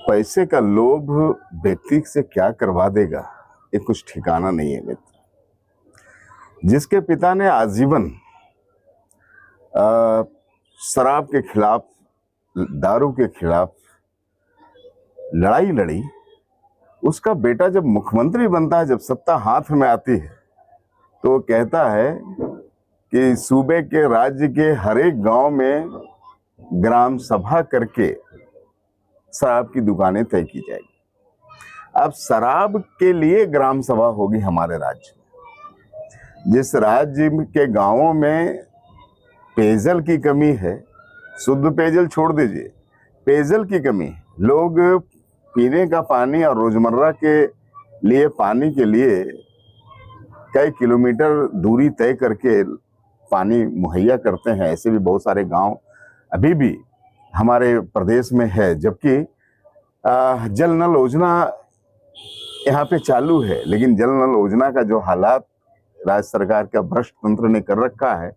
पैसे का लोभ व्यक्ति से क्या करवा देगा, ये कुछ ठिकाना नहीं है मित्र। जिसके पिता ने आजीवन शराब के खिलाफ, दारू के खिलाफ लड़ाई लड़ी, उसका बेटा जब मुख्यमंत्री बनता है, जब सत्ता हाथ में आती है, तो वो कहता है कि सूबे के, राज्य के हर एक गांव में ग्राम सभा करके शराब की दुकानें तय की जाएगी। अब शराब के लिए ग्राम सभा होगी हमारे राज्य में। जिस राज्य के गांवों में पेयजल की कमी है, शुद्ध पेयजल छोड़ दीजिए, पेयजल की कमी है, लोग पीने का पानी और रोजमर्रा के लिए पानी के लिए कई किलोमीटर दूरी तय करके पानी मुहैया करते हैं। ऐसे भी बहुत सारे गांव अभी भी हमारे प्रदेश में है, जबकि जल नल योजना यहाँ पे चालू है, लेकिन जल नल योजना का जो हालात राज्य सरकार का भ्रष्ट तंत्र ने कर रखा है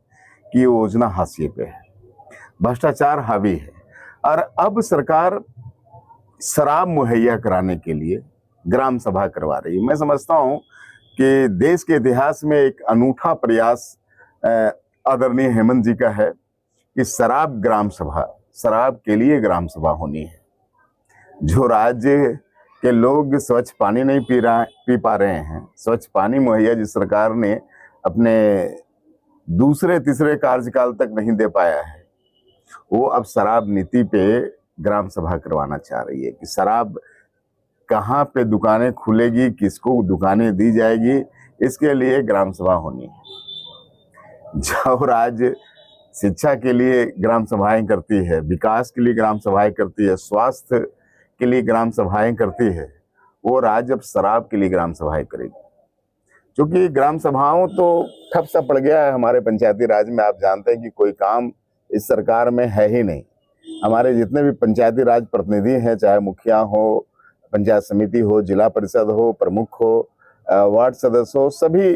कि ये योजना हाशिए पे है, भ्रष्टाचार हावी है। और अब सरकार शराब मुहैया कराने के लिए ग्राम सभा करवा रही है। मैं समझता हूँ कि देश के इतिहास में एक अनूठा प्रयास आदरणीय हेमंत जी का है कि शराब ग्राम सभा, शराब के लिए ग्राम सभा होनी है। जो राज्य के लोग स्वच्छ पानी नहीं पी पा रहे हैं, स्वच्छ पानी मुहैया जिस सरकार ने अपने दूसरे तीसरे कार्यकाल तक नहीं दे पाया है, वो अब शराब नीति पे ग्राम सभा करवाना चाह रही है कि शराब कहाँ पे दुकानें खुलेगी, किसको दुकानें दी जाएगी, इसके लिए ग्राम सभा होनी है। जो राज्य शिक्षा के लिए ग्राम सभाएं करती है, विकास के लिए ग्राम सभाएं करती है, स्वास्थ्य के लिए ग्राम सभाएं करती है, वो राज्य अब शराब के लिए ग्राम सभाएं करेगी। क्योंकि ग्राम सभाओं तो ठप सा पड़ गया है हमारे पंचायती राज में। आप जानते हैं कि कोई काम इस सरकार में है ही नहीं। हमारे जितने भी पंचायती राज प्रतिनिधि हैं, चाहे मुखिया हो, पंचायत समिति हो, जिला परिषद हो, प्रमुख हो, वार्ड सदस्य हो, सभी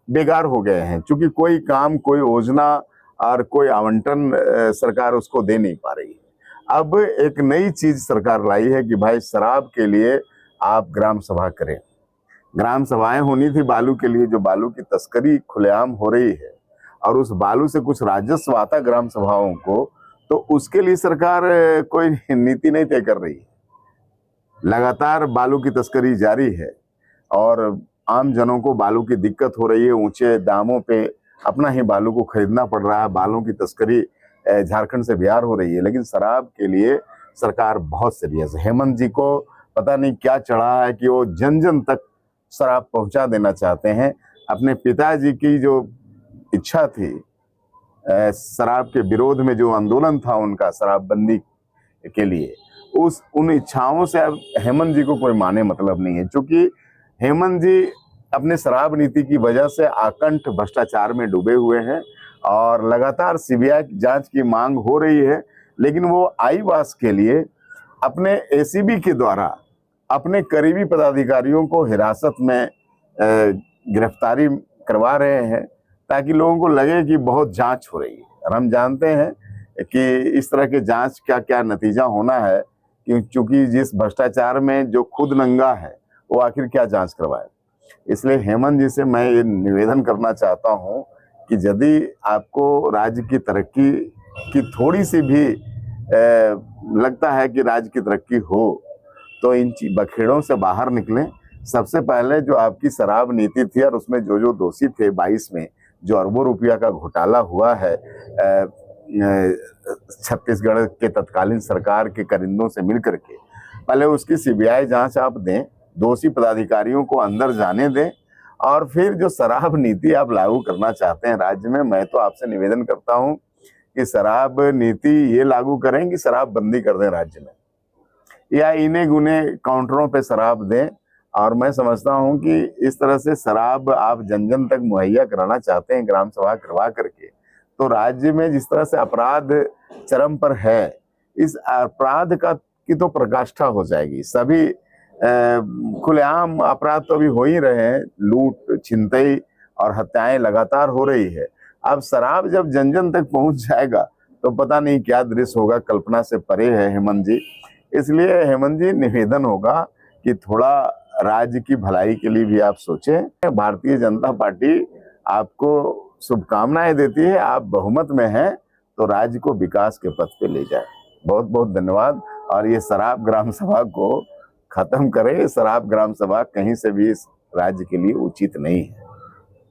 बेकार हो गए हैं, क्योंकि कोई काम, कोई योजना और कोई आवंटन सरकार उसको दे नहीं पा रही है। अब एक नई चीज सरकार लाई है कि भाई शराब के लिए आप ग्राम सभा करें। ग्राम सभाएं होनी थी बालू के लिए, जो बालू की तस्करी खुलेआम हो रही है और उस बालू से कुछ राजस्व आता ग्राम सभाओं को, तो उसके लिए सरकार कोई नीति नहीं तय कर रही है। लगातार बालू की तस्करी जारी है और आम जनों को बालू की दिक्कत हो रही है। ऊंचे दामों पे अपना ही बालू को खरीदना पड़ रहा है। बालू की तस्करी झारखंड से बिहार हो रही है, लेकिन शराब के लिए सरकार बहुत सीरियस है। हेमंत जी को पता नहीं क्या चढ़ा है कि वो जन जन तक शराब पहुंचा देना चाहते हैं। अपने पिताजी की जो इच्छा थी, शराब के विरोध में जो आंदोलन था उनका शराबबंदी के लिए, उन इच्छाओं से अब हेमंत जी को कोई माने मतलब नहीं है। क्योंकि हेमंत जी अपने शराब नीति की वजह से आकंठ भ्रष्टाचार में डूबे हुए हैं और लगातार सीबीआई जांच की मांग हो रही है, लेकिन वो आईवास के लिए अपने एसीबी के द्वारा अपने करीबी पदाधिकारियों को हिरासत में गिरफ्तारी करवा रहे हैं, ताकि लोगों को लगे कि बहुत जांच हो रही है। और हम जानते हैं कि इस तरह के जांच का क्या नतीजा होना है, क्योंकि जिस भ्रष्टाचार में जो खुद नंगा है वो आखिर क्या जांच करवाए। इसलिए हेमंत जी से मैं ये निवेदन करना चाहता हूं कि यदि आपको राज्य की तरक्की की थोड़ी सी भी लगता है कि राज्य की तरक्की हो, तो इन बखेड़ों से बाहर निकलें। सबसे पहले जो आपकी शराब नीति थी और उसमें जो जो दोषी थे 22 में जो अरबों रुपया का घोटाला हुआ है छत्तीसगढ़ के तत्कालीन सरकार के करिंदों से मिलकर के, पहले उसकी सीबीआई जांच आप दें, दोषी पदाधिकारियों को अंदर जाने दें, और फिर जो शराब नीति आप लागू करना चाहते हैं राज्य में, मैं तो आपसे निवेदन करता हूं कि शराब नीति ये लागू करें कि शराब बंदी कर दें राज्य में, या इन्हें गुने काउंटरों पे शराब दें। और मैं समझता हूं कि इस तरह से शराब आप जन जन तक मुहैया कराना चाहते हैं ग्राम सभा करवा करके, तो राज्य में जिस तरह से अपराध चरम पर है, इस अपराध की तो प्रकाष्ठा हो जाएगी। सभी खुलेआम अपराध तो अभी हो ही रहे हैं, लूट, छिनतई और हत्याएं लगातार हो रही है। अब शराब जब जन जन तक पहुंच जाएगा तो पता नहीं क्या दृश्य होगा, कल्पना से परे है हेमंत जी। इसलिए हेमंत जी, निवेदन होगा कि थोड़ा राज्य की भलाई के लिए भी आप सोचें। भारतीय जनता पार्टी आपको शुभकामनाएं देती है। आप बहुमत में हैं तो राज्य को विकास के पथ पे ले जाए। बहुत बहुत धन्यवाद। और ये शराब ग्राम सभा को खत्म करें। शराब ग्राम सभा कहीं से भी इस राज्य के लिए उचित नहीं है।